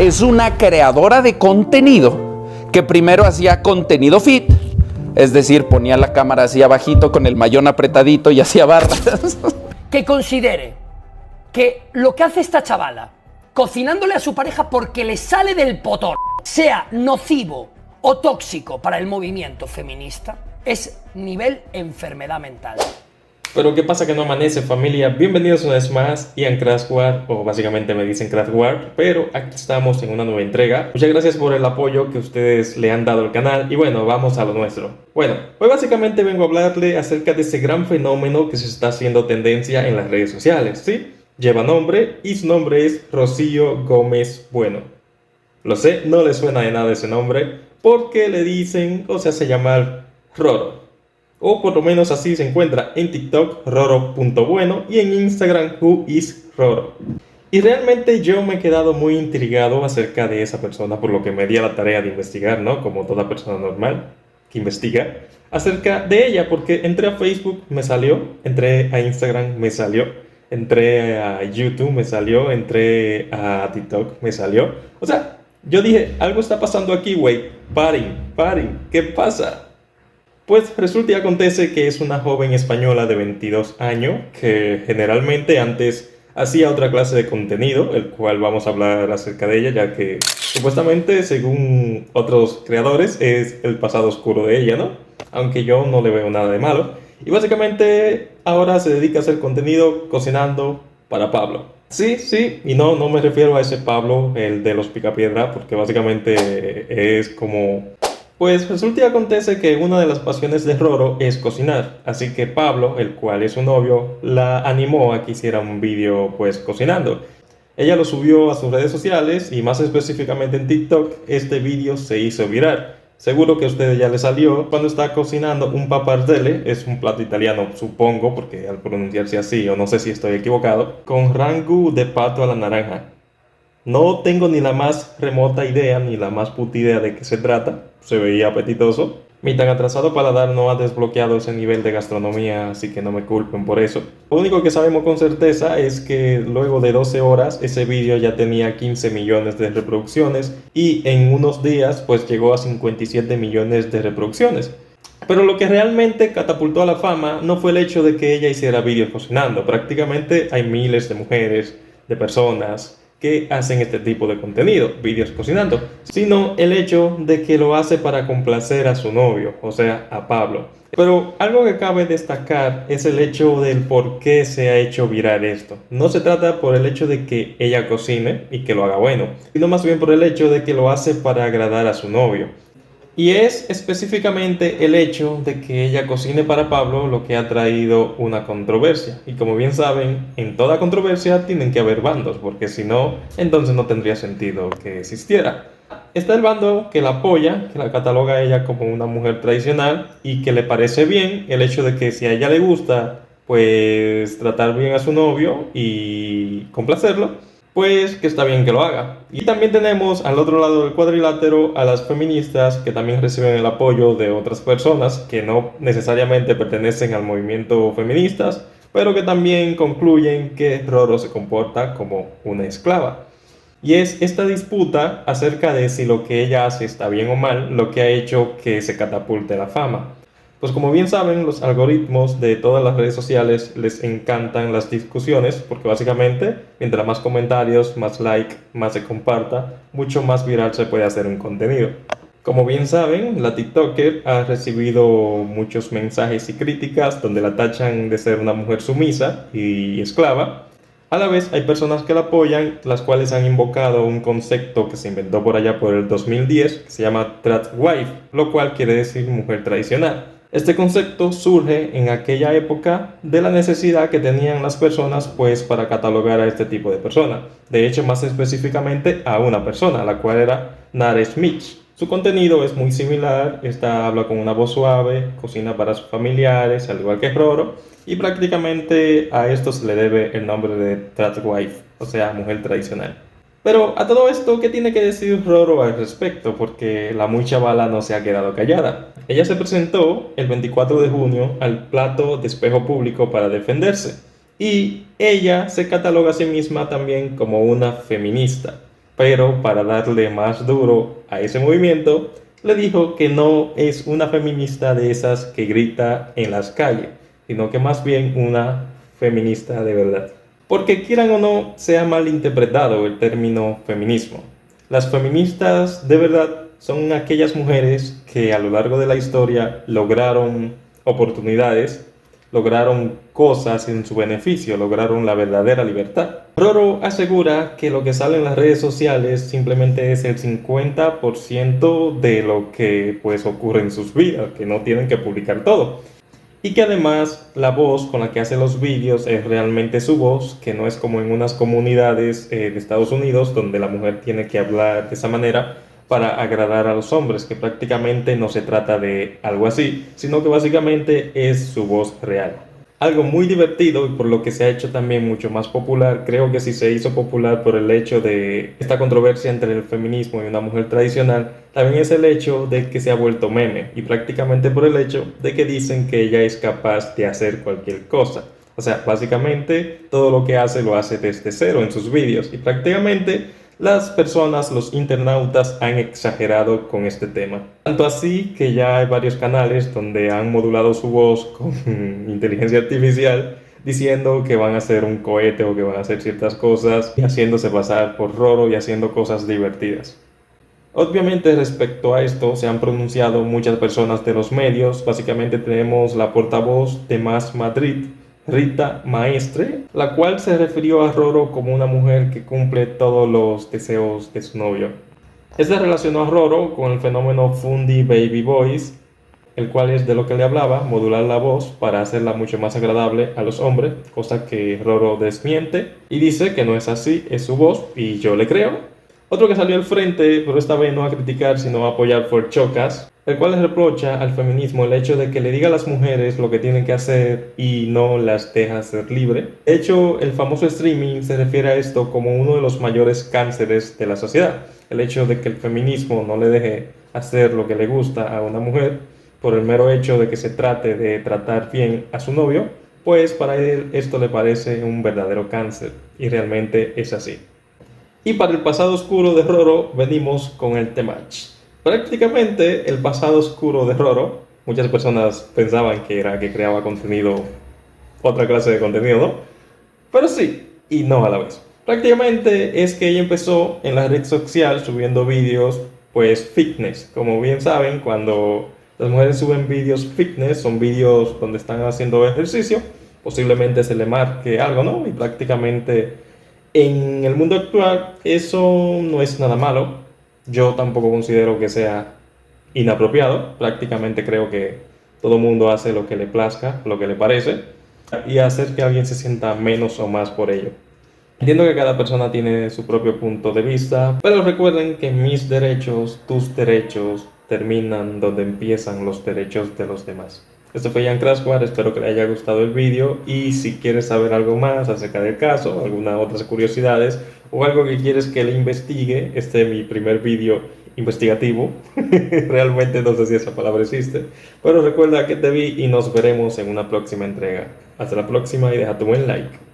es una creadora de contenido que primero hacía contenido fit, es decir, ponía la cámara así abajito con el mayón apretadito y hacía barras. Que considere que lo que hace esta chavala, cocinándole a su pareja porque le sale del potón, sea nocivo o tóxico para el movimiento feminista, es nivel enfermedad mental. Pero ¿qué pasa que no amanece, familia? Bienvenidos una vez más a Crash War, o básicamente me dicen Crash War, pero aquí estamos en una nueva entrega. Muchas gracias por el apoyo que ustedes le han dado al canal y bueno, vamos a lo nuestro. Bueno, hoy básicamente vengo a hablarle acerca de ese gran fenómeno que se está haciendo tendencia en las redes sociales, ¿sí? Lleva nombre y su nombre es Rocío Gómez Bueno. Lo sé, no le suena de nada ese nombre porque le dicen o se hace llamar Roro. O por lo menos así se encuentra en TikTok, roro.bueno, y en Instagram, whoisroro. Y realmente yo me he quedado muy intrigado acerca de esa persona, por lo que me di a la tarea de investigar, ¿no? Como toda persona normal que investiga, acerca de ella, porque entré a Facebook, me salió, entré a Instagram, me salió, entré a YouTube, me salió, entré a TikTok, me salió. O sea, yo dije, algo está pasando aquí, güey, paren, ¿qué pasa? Pues resulta y acontece que es una joven española de 22 años que generalmente antes hacía otra clase de contenido, el cual vamos a hablar acerca de ella, ya que supuestamente, según otros creadores, es el pasado oscuro de ella, ¿no? Aunque yo no le veo nada de malo. Y básicamente ahora se dedica a hacer contenido cocinando para Pablo. Sí, y no me refiero a ese Pablo, el de los Picapiedra, porque básicamente es como... Pues resulta y acontece que una de las pasiones de Roro es cocinar, así que Pablo, el cual es su novio, la animó a que hiciera un vídeo pues cocinando. Ella lo subió a sus redes sociales y más específicamente en TikTok, este vídeo se hizo viral. Seguro que a ustedes ya les salió cuando está cocinando un pappardelle, es un plato italiano supongo, porque al pronunciarse así o no sé si estoy equivocado, con ragu de pato a la naranja. No tengo ni la más remota idea, ni la más puta idea de qué se trata. Se veía apetitoso. Mi tan atrasado paladar no ha desbloqueado ese nivel de gastronomía, así que no me culpen por eso. Lo único que sabemos con certeza es que luego de 12 horas ese vídeo ya tenía 15 millones de reproducciones y en unos días pues llegó a 57 millones de reproducciones. Pero lo que realmente catapultó a la fama no fue el hecho de que ella hiciera vídeos cocinando. Prácticamente hay miles de mujeres, de personas que hacen este tipo de contenido, vídeos cocinando, sino el hecho de que lo hace para complacer a su novio, o sea, a Pablo. Pero algo que cabe destacar es el hecho del por qué se ha hecho viral esto. No se trata por el hecho de que ella cocine y que lo haga bueno, sino más bien por el hecho de que lo hace para agradar a su novio. Y es específicamente el hecho de que ella cocine para Pablo lo que ha traído una controversia. Y como bien saben, en toda controversia tienen que haber bandos, porque si no, entonces no tendría sentido que existiera. Está el bando que la apoya, que la cataloga a ella como una mujer tradicional y que le parece bien el hecho de que si a ella le gusta, pues tratar bien a su novio y complacerlo, pues que está bien que lo haga. Y también tenemos al otro lado del cuadrilátero a las feministas que también reciben el apoyo de otras personas que no necesariamente pertenecen al movimiento feministas, pero que también concluyen que Roro se comporta como una esclava. Y es esta disputa acerca de si lo que ella hace está bien o mal lo que ha hecho que se catapulte la fama. Pues como bien saben, los algoritmos de todas las redes sociales les encantan las discusiones porque básicamente, mientras más comentarios, más like, más se comparta, mucho más viral se puede hacer un contenido. Como bien saben, la TikToker ha recibido muchos mensajes y críticas donde la tachan de ser una mujer sumisa y esclava. A la vez hay personas que la apoyan, las cuales han invocado un concepto que se inventó por allá por el 2010, que se llama Trad Wife, lo cual quiere decir mujer tradicional. Este concepto surge en aquella época de la necesidad que tenían las personas pues para catalogar a este tipo de personas. De hecho, más específicamente a una persona, la cual era Nare Smith. Su contenido es muy similar, esta habla con una voz suave, cocina para sus familiares, al igual que Roro, y prácticamente a esto se le debe el nombre de Tradwife, o sea, mujer tradicional. Pero a todo esto, ¿qué tiene que decir Roro al respecto? Porque la muy chavala no se ha quedado callada. Ella se presentó el 24 de junio al plato de espejo público para defenderse. Y ella se cataloga a sí misma también como una feminista. pero para darle más duro a ese movimiento, le dijo que no es una feminista de esas que grita en las calles, sino que más bien una feminista de verdad. Porque quieran o no, se ha malinterpretado el término feminismo. Las feministas de verdad son aquellas mujeres que a lo largo de la historia lograron oportunidades, lograron cosas en su beneficio, lograron la verdadera libertad. Roro asegura que lo que sale en las redes sociales simplemente es el 50% de lo que pues ocurre en sus vidas, que no tienen que publicar todo. Y que además la voz con la que hace los vídeos es realmente su voz, que no es como en unas comunidades de Estados Unidos donde la mujer tiene que hablar de esa manera para agradar a los hombres, que prácticamente no se trata de algo así, sino que básicamente es su voz real. Algo muy divertido y por lo que se ha hecho también mucho más popular, creo que si se hizo popular por el hecho de esta controversia entre el feminismo y una mujer tradicional, también es el hecho de que se ha vuelto meme y prácticamente por el hecho de que dicen que ella es capaz de hacer cualquier cosa. O sea, básicamente todo lo que hace lo hace desde cero en sus vídeos y prácticamente las personas, los internautas han exagerado con este tema. Tanto así que ya hay varios canales donde han modulado su voz con inteligencia artificial diciendo que van a hacer un cohete o que van a hacer ciertas cosas y haciéndose pasar por Roro y haciendo cosas divertidas. Obviamente respecto a esto se han pronunciado muchas personas de los medios. Básicamente tenemos la portavoz de Más Madrid, Rita Maestre, la cual se refirió a Roro como una mujer que cumple todos los deseos de su novio. Esta relacionó a Roro con el fenómeno Fundy Baby Voice, el cual es de lo que le hablaba, modular la voz para hacerla mucho más agradable a los hombres, cosa que Roro desmiente y dice que no es así, es su voz y yo le creo. Otro que salió al frente, pero esta vez no a criticar sino a apoyar, fue Chocas, el cual le reprocha al feminismo el hecho de que le diga a las mujeres lo que tienen que hacer y no las deja ser libre. De hecho, el famoso streaming se refiere a esto como uno de los mayores cánceres de la sociedad. El hecho de que el feminismo no le deje hacer lo que le gusta a una mujer por el mero hecho de que se trate de tratar bien a su novio, pues para él esto le parece un verdadero cáncer y realmente es así. Y para el pasado oscuro de Roro venimos con el Temach. Prácticamente el pasado oscuro de Roro, muchas personas pensaban que era que creaba contenido, otra clase de contenido, ¿no? Pero sí y no a la vez. Prácticamente es que ella empezó en la red social subiendo vídeos pues fitness. Como bien saben, cuando las mujeres suben vídeos fitness, son vídeos donde están haciendo ejercicio, posiblemente se le marque algo, ¿no? Y prácticamente en el mundo actual eso no es nada malo. Yo tampoco considero que sea inapropiado. Prácticamente creo que todo mundo hace lo que le plazca, lo que le parece, y hacer que alguien se sienta menos o más por ello. Entiendo que cada persona tiene su propio punto de vista, pero recuerden que mis derechos, tus derechos, terminan donde empiezan los derechos de los demás. Esto fue Ian Crashwar, espero que le haya gustado el vídeo y si quieres saber algo más acerca del caso, algunas otras curiosidades o algo que quieres que le investigue, este es mi primer vídeo investigativo, realmente no sé si esa palabra existe, pero recuerda que te vi y nos veremos en una próxima entrega. Hasta la próxima y deja tu buen like.